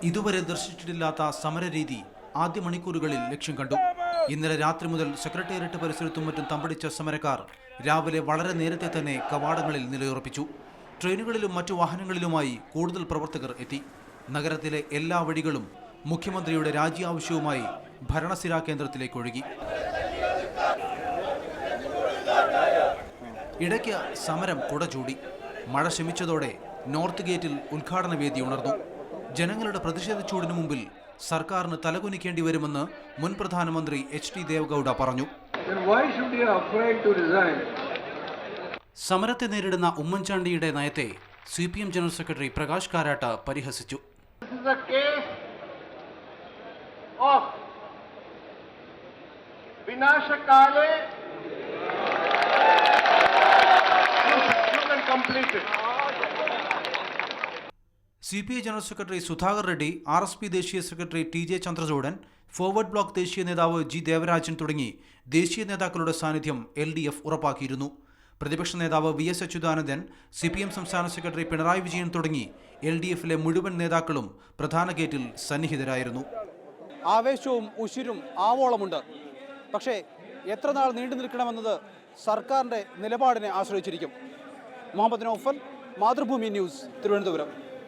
ഇതുവരെ ദർശിച്ചിട്ടില്ലാത്ത സമരരീതി ആദ്യ മണിക്കൂറുകളിൽ ലക്ഷ്യം കണ്ടു. ഇന്നലെ രാത്രി മുതൽ സെക്രട്ടേറിയറ്റ് പരിസരത്തും മറ്റും തമ്പടിച്ച സമരക്കാർ രാവിലെ വളരെ നേരത്തെ തന്നെ കവാടങ്ങളിൽ നിലയുറപ്പിച്ചു. ട്രെയിനുകളിലും മറ്റു വാഹനങ്ങളിലുമായി കൂടുതൽ പ്രവർത്തകർ എത്തി. നഗരത്തിലെ എല്ലാ വഴികളും മുഖ്യമന്ത്രിയുടെ രാജി ആവശ്യവുമായി ഭരണസിരാ കേന്ദ്രത്തിലേക്ക് ഒഴുകി. ഇടയ്ക്ക് സമരം കുടചൂടി. മഴ ശമിച്ചതോടെ നോർത്ത് ഗേറ്റിൽ ഉദ്ഘാടന വേദി ഉണർന്നു. ജനങ്ങളുടെ പ്രതിഷേധ ചൂടിനു മുമ്പിൽ സർക്കാരിന് തലകുനിക്കേണ്ടി വരുമെന്ന് മുൻ പ്രധാനമന്ത്രി എച്ച്.ഡി. ദേവഗൌഡ പറഞ്ഞു. സമരത്തെ നേരിടുന്ന ഉമ്മൻചാണ്ടിയുടെ നയത്തെ CPM general secretary Prakash Karat പരിഹസിച്ചു. CPI general secretary Sudhakar Reddy, RSP ദേശീയ secretary TJ Chandrachoodan, forward block ദേശീയ നേതാവ് G. ദേവരാജൻ തുടങ്ങി ദേശീയ നേതാക്കളുടെ സാന്നിധ്യം LDF ഉറപ്പാക്കിയിരുന്നു. പ്രതിപക്ഷ നേതാവ് VS അച്യുതാനന്ദൻ, CPM സംസ്ഥാന സെക്രട്ടറി പിണറായി വിജയൻ തുടങ്ങി LDFിലെ മുഴുവൻ നേതാക്കളും പ്രധാന ഗേറ്റിൽ സന്നിഹിതരായിരുന്നു. ആവേശവും ഉശിരും ആവോളമുണ്ട്. പക്ഷേ എത്ര നാൾ നീണ്ടു നിൽക്കണമെന്നത് സർക്കാരിൻ്റെ നിലപാടിനെ ആശ്രയിച്ചിരിക്കും. മുഹമ്മദ് നൗഫൽ, മാതൃഭൂമി ന്യൂസ്, തിരുവനന്തപുരം.